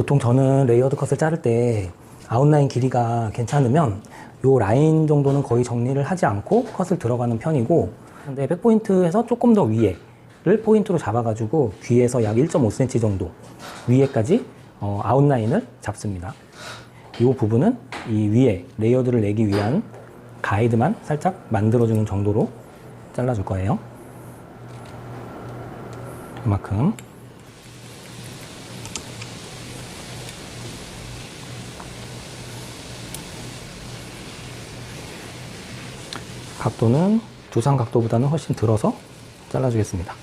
보통 저는 레이어드 컷을 자를 때 아웃라인 길이가 괜찮으면 요 라인 정도는 거의 정리를 하지 않고 컷을 들어가는 편이고, 근데 백포인트에서 조금 더 위에를 포인트로 잡아가지고 귀에서 약 1.5cm 정도 위에까지 아웃라인을 잡습니다. 이 부분은 이 위에 레이어드를 내기 위한 가이드만 살짝 만들어주는 정도로 잘라줄 거예요. 이만큼. 각도는 두상 각도보다는 훨씬 들어서 잘라주겠습니다.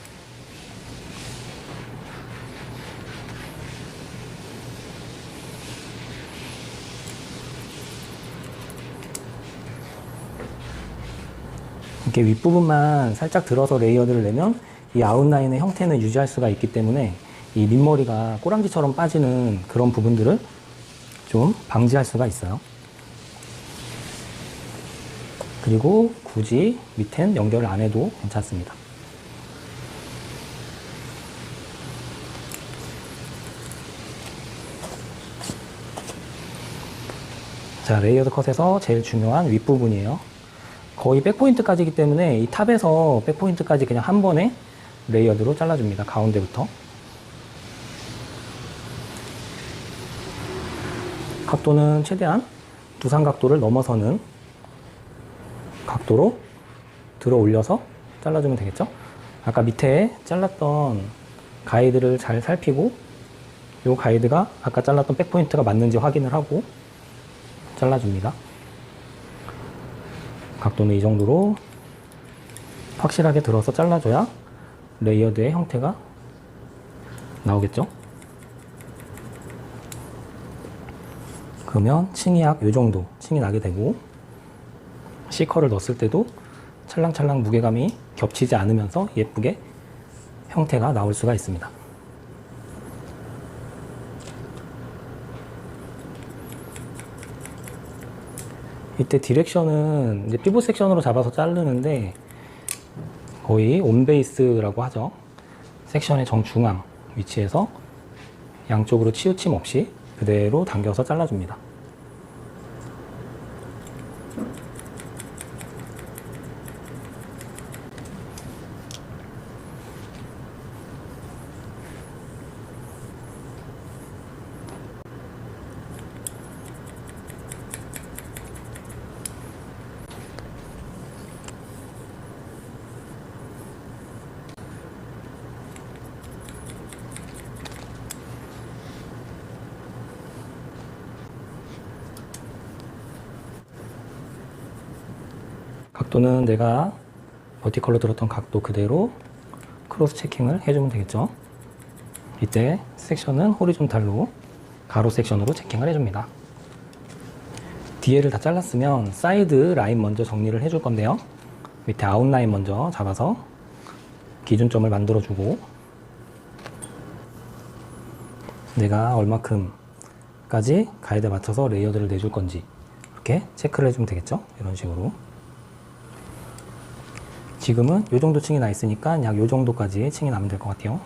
이렇게 윗부분만 살짝 들어서 레이어드를 내면 이 아웃라인의 형태는 유지할 수가 있기 때문에 이 밑머리가 꼬랑지처럼 빠지는 그런 부분들을 좀 방지할 수가 있어요. 그리고 굳이 밑엔 연결을 안 해도 괜찮습니다. 자, 레이어드 컷에서 제일 중요한 윗부분이에요. 거의 백포인트까지이기 때문에 이 탑에서 백포인트까지 그냥 한 번에 레이어드로 잘라줍니다. 가운데부터. 각도는 최대한 두상 각도를 넘어서는 각도로 들어 올려서 잘라주면 되겠죠. 아까 밑에 잘랐던 가이드를 잘 살피고 이 가이드가 아까 잘랐던 백포인트가 맞는지 확인을 하고 잘라줍니다. 각도는 이 정도로 확실하게 들어서 잘라줘야 레이어드의 형태가 나오겠죠. 그러면 층이 약 이 정도 층이 나게 되고, C컬을 넣었을 때도 찰랑찰랑 무게감이 겹치지 않으면서 예쁘게 형태가 나올 수가 있습니다. 이때 디렉션은 이제 피봇 섹션으로 잡아서 자르는데 거의 온베이스라고 하죠. 섹션의 정중앙 위치에서 양쪽으로 치우침 없이 그대로 당겨서 잘라줍니다. 각도는 내가 버티컬로 들었던 각도 그대로 크로스 체킹을 해주면 되겠죠. 이때 섹션은 호리존탈로 가로 섹션으로 체킹을 해줍니다. 뒤에를 다 잘랐으면 사이드 라인 먼저 정리를 해줄 건데요. 밑에 아웃라인 먼저 잡아서 기준점을 만들어주고, 내가 얼마큼까지 가이드에 맞춰서 레이어드를 내줄 건지 이렇게 체크를 해주면 되겠죠. 이런 식으로. 지금은 이 정도 층이 나 있으니까 약 이 정도까지 층이 나면 될 것 같아요.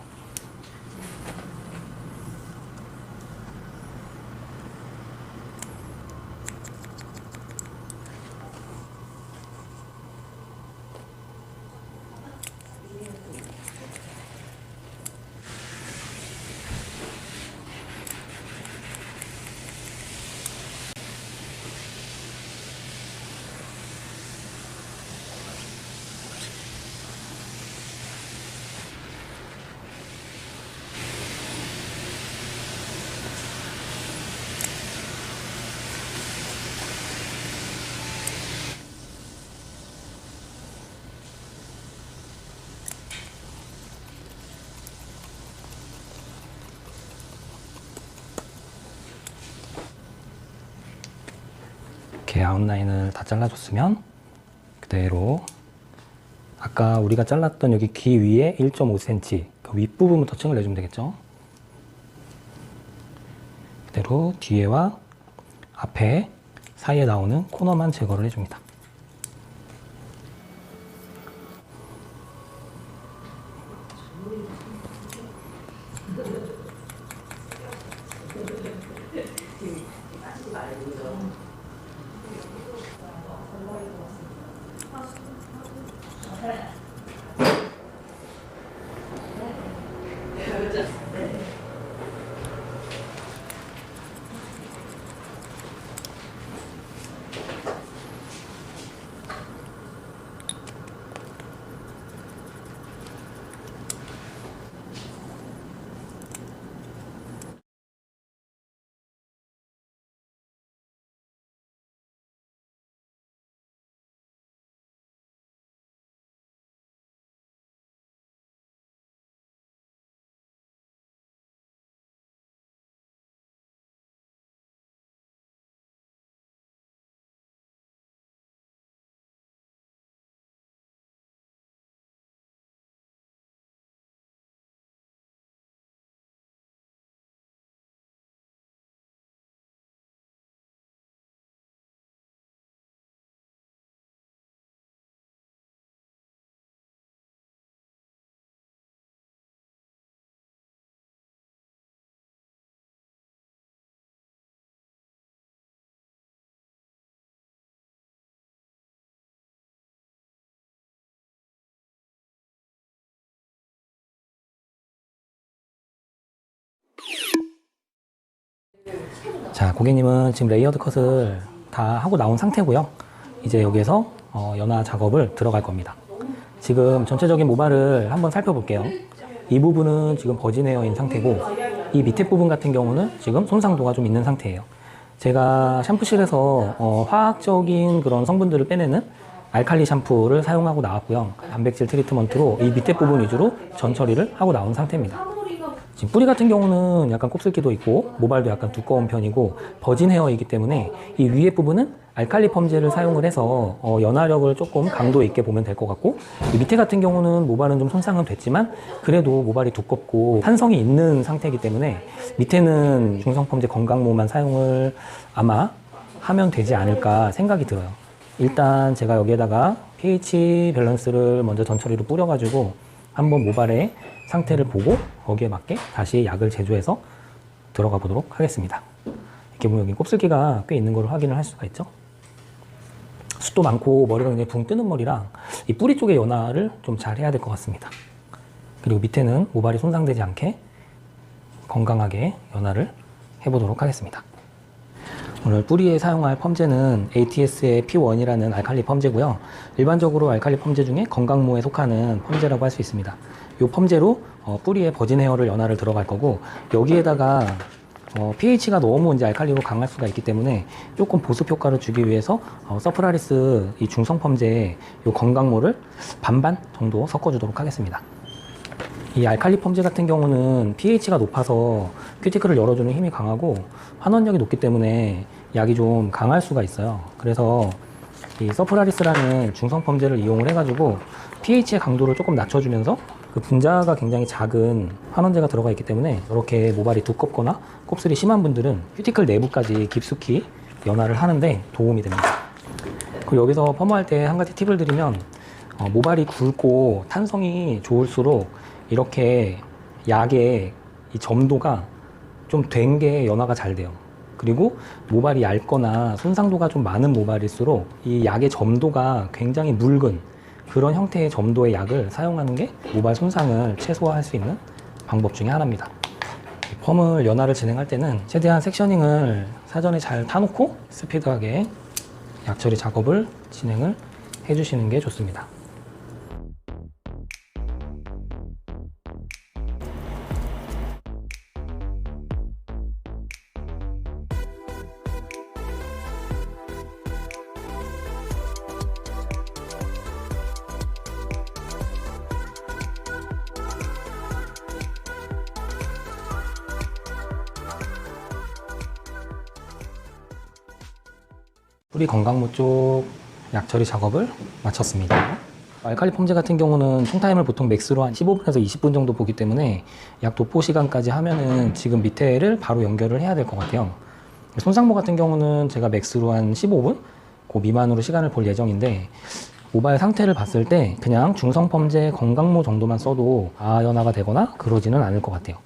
이렇게 아웃라인을 다 잘라줬으면 그대로 아까 우리가 잘랐던 여기 귀 위에 1.5cm 그 윗부분부터 층을 내주면 되겠죠. 그대로 뒤에와 앞에 사이에 나오는 코너만 제거를 해줍니다. 자, 고객님은 지금 레이어드 컷을 다 하고 나온 상태고요. 이제 여기에서 연화 작업을 들어갈 겁니다. 지금 전체적인 모발을 한번 살펴볼게요. 이 부분은 지금 버진 헤어인 상태고, 이 밑에 부분 같은 경우는 지금 손상도가 좀 있는 상태예요. 제가 샴푸실에서 화학적인 그런 성분들을 빼내는 알칼리 샴푸를 사용하고 나왔고요. 단백질 트리트먼트로 이 밑에 부분 위주로 전 처리를 하고 나온 상태입니다. 지금 뿌리 같은 경우는 약간 곱슬기도 있고 모발도 약간 두꺼운 편이고 버진 헤어이기 때문에 이 위에 부분은 알칼리 펌제를 사용을 해서 연화력을 조금 강도 있게 보면 될 것 같고, 이 밑에 같은 경우는 모발은 좀 손상은 됐지만 그래도 모발이 두껍고 탄성이 있는 상태이기 때문에 밑에는 중성 펌제 건강모만 사용을 아마 하면 되지 않을까 생각이 들어요. 일단 제가 여기에다가 pH 밸런스를 먼저 전처리로 뿌려가지고 한번 모발의 상태를 보고 거기에 맞게 다시 약을 제조해서 들어가 보도록 하겠습니다. 이렇게 보면 여기 곱슬기가 꽤 있는 걸 확인을 할 수가 있죠. 숱도 많고 머리가 굉장히 붕 뜨는 머리랑 이 뿌리 쪽의 연화를 좀 잘 해야 될 것 같습니다. 그리고 밑에는 모발이 손상되지 않게 건강하게 연화를 해보도록 하겠습니다. 오늘 뿌리에 사용할 펌제는 ATS의 P1이라는 알칼리 펌제고요. 일반적으로 알칼리 펌제 중에 건강모에 속하는 펌제라고 할 수 있습니다. 이 펌제로 뿌리에 버진 헤어를 연화를 들어갈 거고, 여기에다가 pH가 너무 이제 알칼리로 강할 수가 있기 때문에 조금 보습 효과를 주기 위해서 서프라리스 이 중성 펌제에 이 건강모를 반반 정도 섞어주도록 하겠습니다. 이 알칼리 펌제 같은 경우는 pH가 높아서 큐티클을 열어주는 힘이 강하고 환원력이 높기 때문에 약이 좀 강할 수가 있어요. 그래서 이 서프라리스라는 중성 펌제를 이용을 해가지고 pH의 강도를 조금 낮춰주면서 그 분자가 굉장히 작은 환원제가 들어가 있기 때문에 이렇게 모발이 두껍거나 곱슬이 심한 분들은 큐티클 내부까지 깊숙이 연화를 하는데 도움이 됩니다. 그리고 여기서 펌어할 때 한 가지 팁을 드리면, 모발이 굵고 탄성이 좋을수록 이렇게 약의 이 점도가 좀 된 게 연화가 잘 돼요. 그리고 모발이 얇거나 손상도가 좀 많은 모발일수록 이 약의 점도가 굉장히 묽은 그런 형태의 점도의 약을 사용하는 게 모발 손상을 최소화할 수 있는 방법 중에 하나입니다. 펌을 연화를 진행할 때는 최대한 섹셔닝을 사전에 잘 타놓고 스피드하게 약 처리 작업을 진행을 해주시는 게 좋습니다. 뿌리 건강모 쪽 약처리 작업을 마쳤습니다. 알칼리 펌제 같은 경우는 총타임을 보통 맥스로 한 15분에서 20분 정도 보기 때문에 약 도포 시간까지 하면은 지금 밑에를 바로 연결을 해야 될 것 같아요. 손상모 같은 경우는 제가 맥스로 한 15분? 그 미만으로 시간을 볼 예정인데, 모발 상태를 봤을 때 그냥 중성 펌제 건강모 정도만 써도 연화가 되거나 그러지는 않을 것 같아요.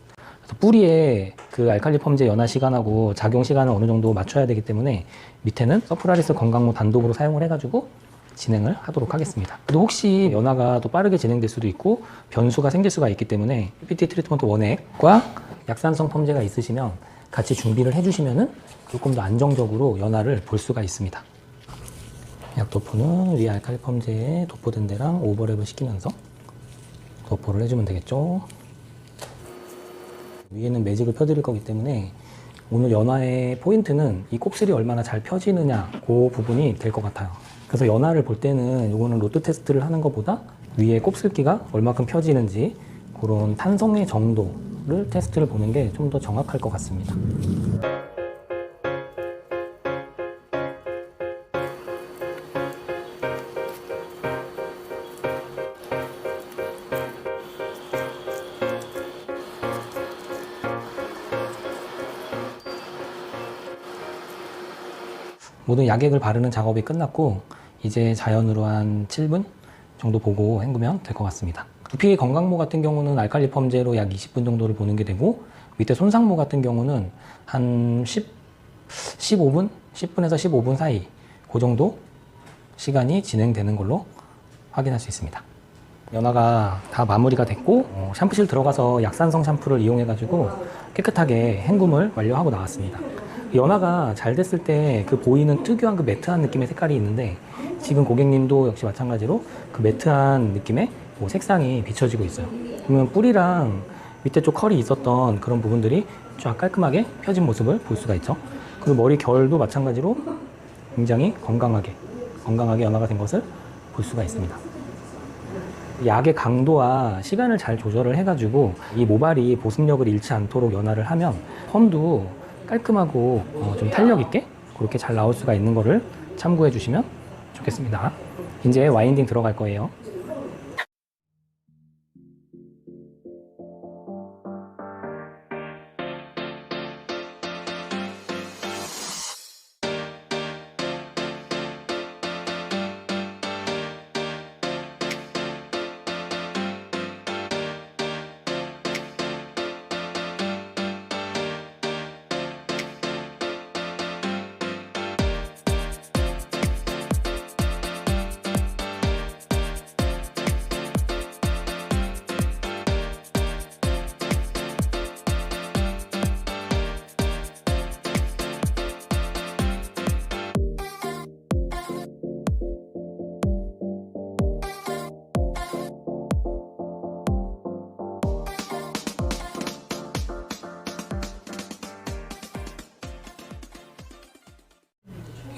그래서 뿌리에 그 알칼리 펌제 연화 시간하고 작용 시간을 어느 정도 맞춰야 되기 때문에 밑에는 서프라리스 건강모 단독으로 사용을 해가지고 진행을 하도록 하겠습니다. 또 혹시 연화가 또 빠르게 진행될 수도 있고 변수가 생길 수가 있기 때문에 PPT 트리트먼트 원액과 약산성 펌제가 있으시면 같이 준비를 해주시면은 조금 더 안정적으로 연화를 볼 수가 있습니다. 약 도포는 위에 알칼리 펌제에 도포된 데랑 오버랩을 시키면서 도포를 해주면 되겠죠. 위에는 매직을 펴드릴 거기 때문에 오늘 연화의 포인트는 이 곱슬이 얼마나 잘 펴지느냐 그 부분이 될 것 같아요. 그래서 연화를 볼 때는 이거는 로드 테스트를 하는 것보다 위에 곱슬기가 얼마큼 펴지는지 그런 탄성의 정도를 테스트를 보는 게 좀 더 정확할 것 같습니다. 모든 약액을 바르는 작업이 끝났고 이제 자연으로 한 7분 정도 보고 헹구면 될 것 같습니다. 두피 건강모 같은 경우는 알칼리 펌제로 약 20분 정도를 보는 게 되고 밑에 손상모 같은 경우는 한 15분? 10분에서 15분 사이 그 정도 시간이 진행되는 걸로 확인할 수 있습니다. 연화가 다 마무리가 됐고 샴푸실 들어가서 약산성 샴푸를 이용해 가지고 깨끗하게 헹굼을 완료하고 나왔습니다. 연화가 잘 됐을 때 그 보이는 특유한 그 매트한 느낌의 색깔이 있는데 지금 고객님도 역시 마찬가지로 그 매트한 느낌의 색상이 비춰지고 있어요. 그러면 뿌리랑 밑에 쪽 컬이 있었던 그런 부분들이 쫙 깔끔하게 펴진 모습을 볼 수가 있죠. 그리고 머리 결도 마찬가지로 굉장히 건강하게 연화가 된 것을 볼 수가 있습니다. 약의 강도와 시간을 잘 조절을 해가지고 이 모발이 보습력을 잃지 않도록 연화를 하면 펌도 깔끔하고 좀 탄력 있게 그렇게 잘 나올 수가 있는 거를 참고해 주시면 좋겠습니다. 이제 와인딩 들어갈 거예요.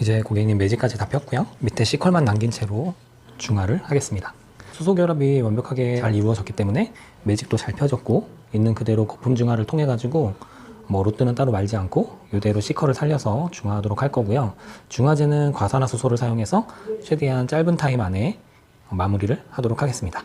이제 고객님 매직까지 다 폈고요. 밑에 C컬만 남긴 채로 중화를 하겠습니다. 수소 결합이 완벽하게 잘 이루어졌기 때문에 매직도 잘 펴졌고 있는 그대로 거품 중화를 통해 가지고 로트는 따로 말지 않고 이대로 C컬을 살려서 중화하도록 할 거고요. 중화제는 과산화수소를 사용해서 최대한 짧은 타임 안에 마무리를 하도록 하겠습니다.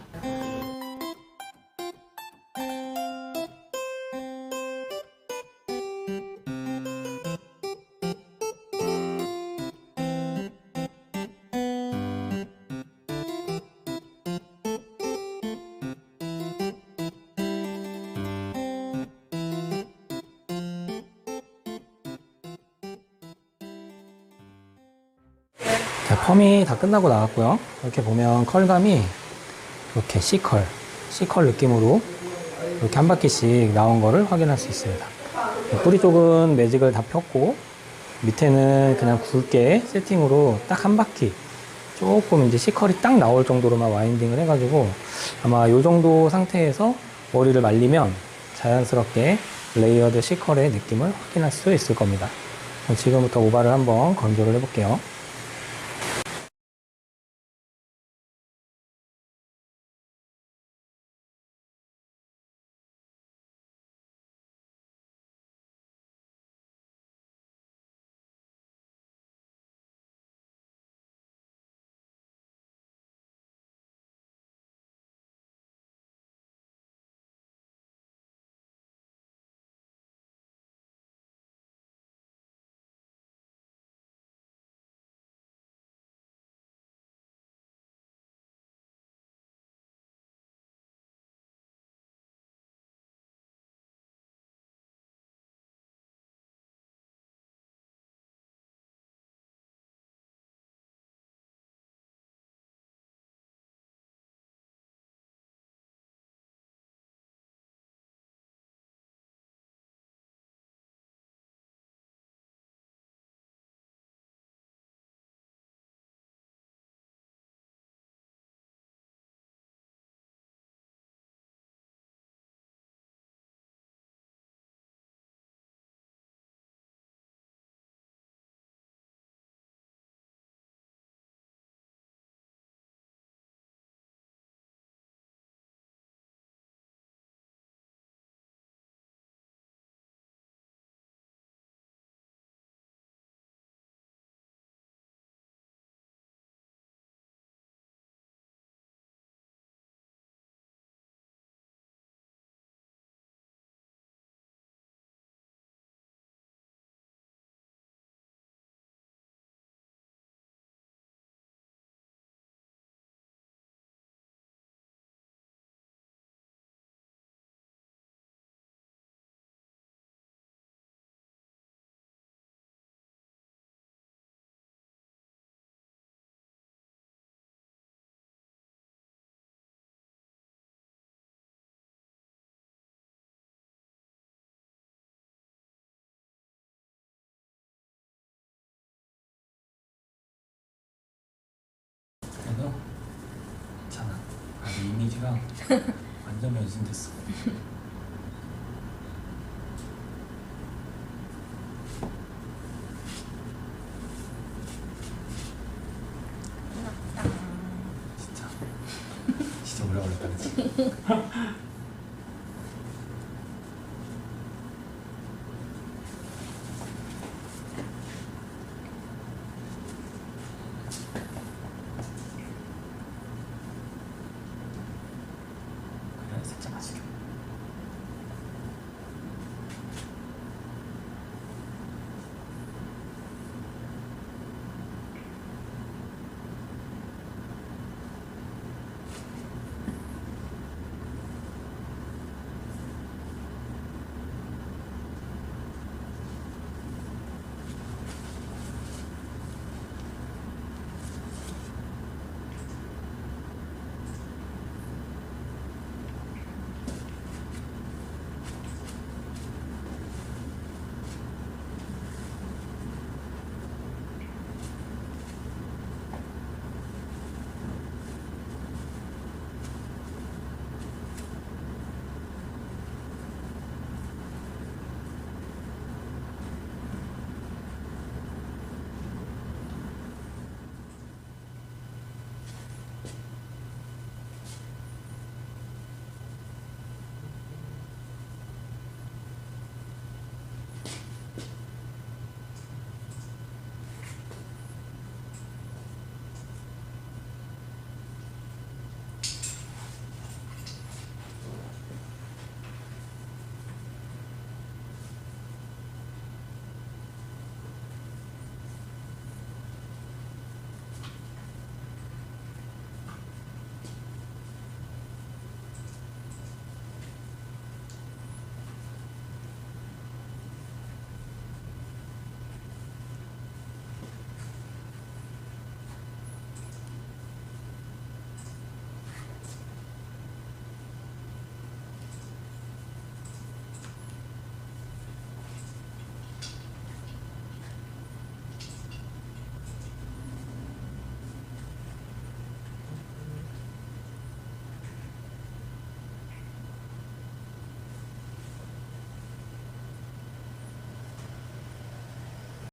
자, 펌이 다 끝나고 나왔고요. 이렇게 보면 컬감이 이렇게 C컬 느낌으로 이렇게 한 바퀴씩 나온 거를 확인할 수 있습니다. 뿌리 쪽은 매직을 다 폈고 밑에는 그냥 굵게 세팅으로 딱 한 바퀴 조금 이제 C컬이 딱 나올 정도로만 와인딩을 해가지고 아마 이 정도 상태에서 머리를 말리면 자연스럽게 레이어드 C컬의 느낌을 확인할 수 있을 겁니다. 지금부터 모발을 한번 건조를 해볼게요. 이미지가 완전 변신됐어. 진짜 오래 걸렸다 그치?